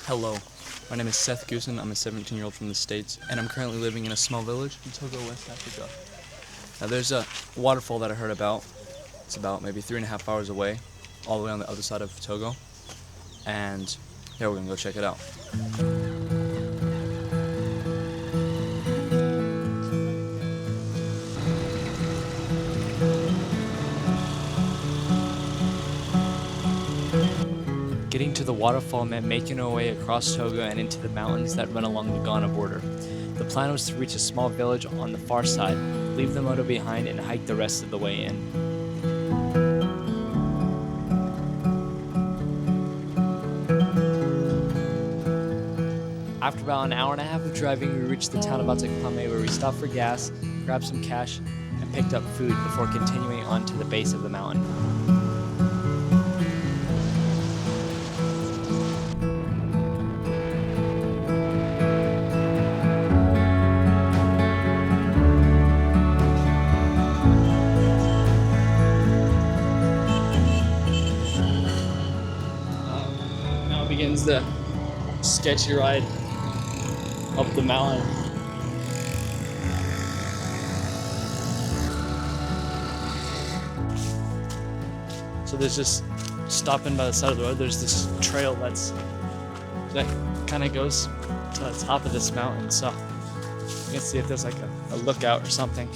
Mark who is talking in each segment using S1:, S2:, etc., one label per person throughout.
S1: Hello, my name is Seth Goosen. I'm a 17-year-old from the States, and I'm currently living in a small village in Togo, West Africa. Now there's a waterfall that I heard about. It's about maybe 3.5 hours away, all the way on the other side of Togo. And yeah, we're gonna go check it out. Getting to the waterfall meant making our way across Togo and into the mountains that run along the Ghana border. The plan was to reach a small village on the far side, leave the moto behind, and hike the rest of the way in. After about an hour and a half of driving, we reached the town of Atakpame, where we stopped for gas, grabbed some cash, and picked up food before continuing on to the base of the mountain. Now begins the sketchy ride up the mountain. So there's just stopping by the side of the road. There's this trail that kind of goes to the top of this mountain. So you can see if there's like a lookout or something.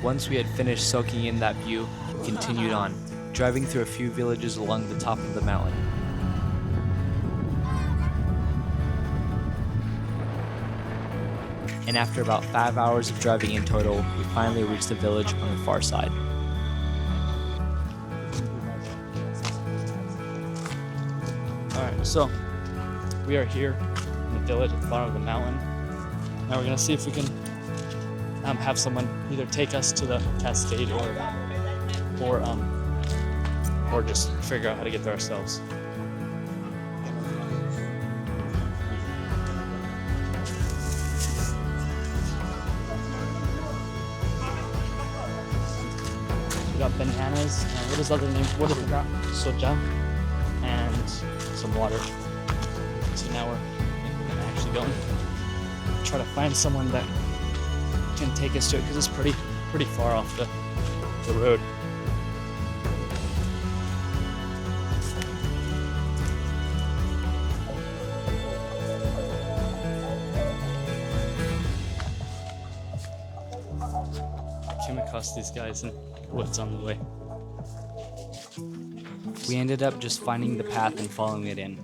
S1: Once we had finished soaking in that view, we continued on, driving through a few villages along the top of the mountain. And after about 5 hours of driving in total, we finally reached the village on the far side. Alright, so we are here in the village at the bottom of the mountain. Now we're gonna see if we can have someone either take us to the cascade or just figure out how to get there ourselves. We got bananas and what is the other name? What is that? Soja and some water. So now we're gonna actually go and try to find someone that can take us to it because it's pretty far off the road. Came across these guys in the woods on the way. We ended up just finding the path and following it in.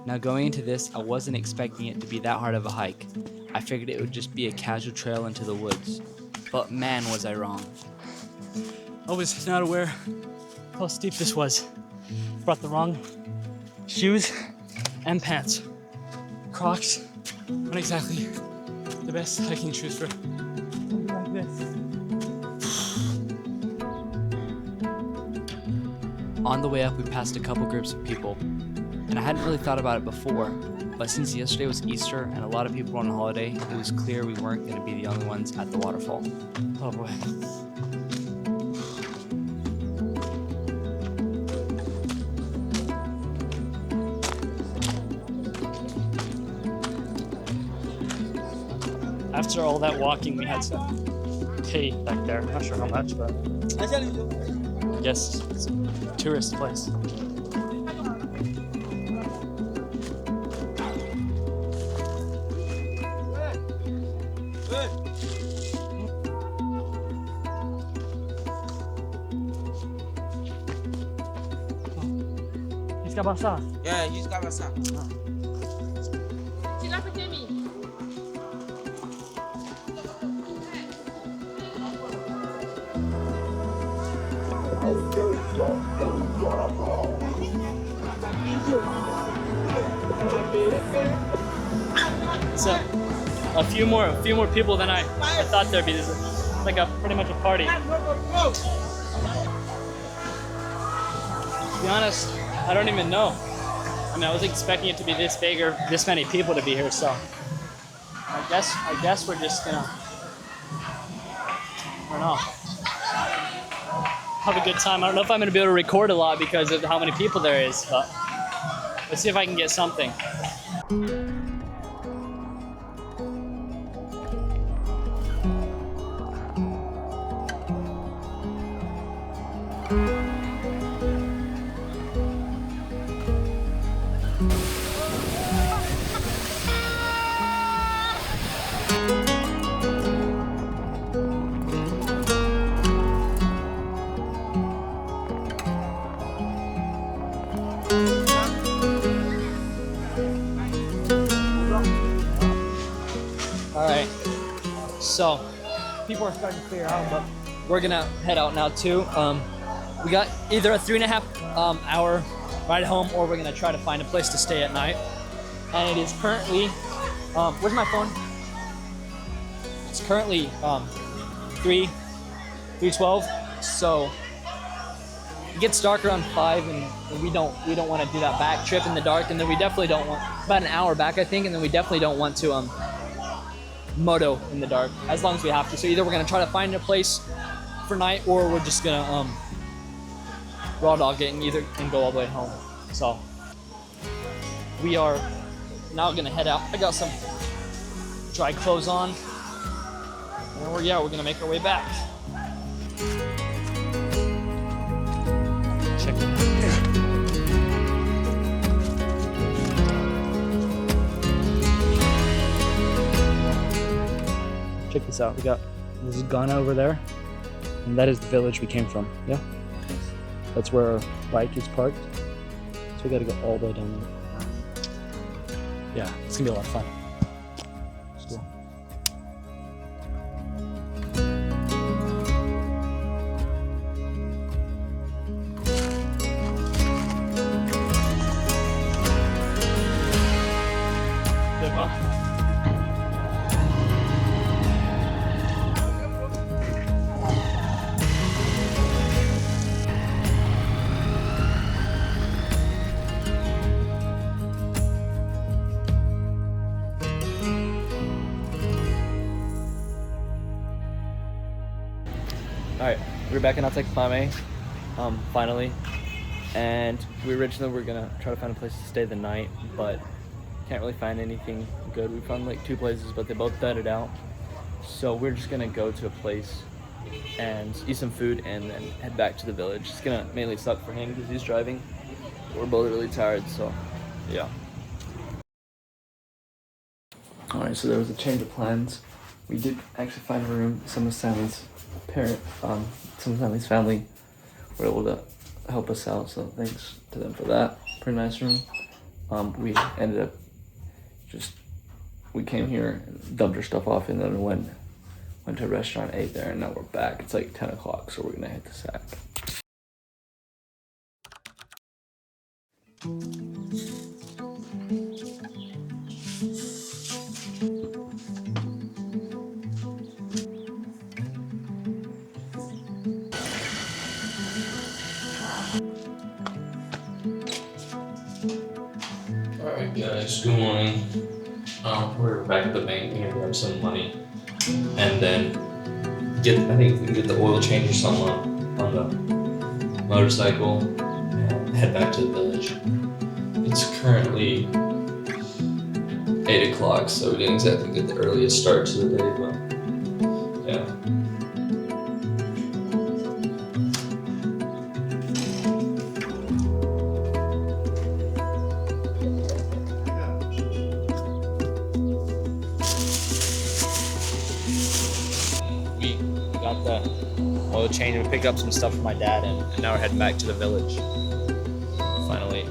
S1: Now going into this, I wasn't expecting it to be that hard of a hike. I figured it would just be a casual trail into the woods, but man was I wrong. I was not aware how steep this was. Brought the wrong shoes and pants. Crocs aren't exactly the best hiking shoes for something like this. On the way up, we passed a couple groups of people, and I hadn't really thought about it before. But since yesterday was Easter and a lot of people were on holiday, it was clear we weren't going to be the only ones at the waterfall. Oh boy. After all that walking, we had to pay back there. I'm not sure how much, but I guess it's a tourist place. Jusqu'à Barça.
S2: Yeah, jusqu'à ça.
S3: Tu l'as fait mis.
S2: It's a few more people than I thought there'd be. This is like pretty much a party. To be honest, I don't even know. I mean, I was expecting it to be this big or this many people to be here, so I guess we're just gonna, I don't know, have a good time. I don't know if I'm gonna be able to record a lot because of how many people there is, but let's see if I can get something. All right, so people are starting to clear out, but we're gonna head out now too. We got either a 3.5 hour ride home, or we're gonna try to find a place to stay at night. And it is currently, where's my phone? It's currently 3:12. So it gets dark around 5, and we don't want to do that back trip in the dark. And then we definitely don't want about an hour back, I think. And then we definitely don't want to moto in the dark as long as we have to. So either we're gonna try to find a place for night, or we're just gonna raw dog it and go all the way home. So we are now gonna head out. I got some dry clothes on, and we're gonna make our way back. Check it out. Check this out. We got this Ghana over there, and that is the village we came from. Yeah, that's where our bike is parked. So we got to go all the way down there. Yeah, it's gonna be a lot of fun. Let's go. Alright, we're back in Atakpame, finally, and we originally were gonna try to find a place to stay the night, but can't really find anything good. We found like 2 places, but they both bedded out, so we're just gonna go to a place and eat some food and then head back to the village. It's gonna mainly suck for him because he's driving. We're both really tired, so yeah. Alright, so there was a change of plans. We did actually find a room. Some of Sammy's some of Sammy's family were able to help us out, so thanks to them for that. Pretty nice room. We ended up we came here, dumped our stuff off, and then went to a restaurant, ate there, and now we're back. It's like 10 o'clock, so we're gonna hit the sack.
S3: Alright guys, good morning. We're back at the bank. We're gonna grab some money and then I think we can get the oil change or something on the motorcycle and head back to the village. It's currently 8 o'clock, so we didn't exactly get the earliest start to the day, but yeah.
S2: Got the oil change and we picked up some stuff for my dad, and now we're heading back to the village. Finally.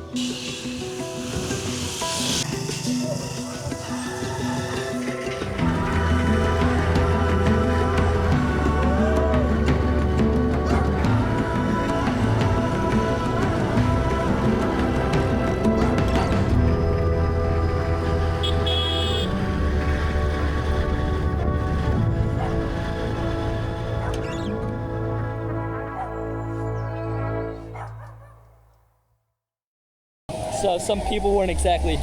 S2: some people weren't exactly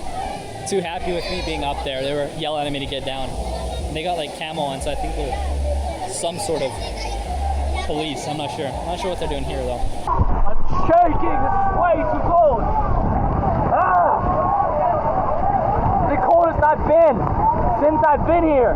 S2: too happy with me being up there. They were yelling at me to get down. And they got like camo on, so I think they're some sort of police. I'm not sure. I'm not sure what they're doing here though. I'm shaking. This is way too cold. Ah! The coldest I've been since I've been here.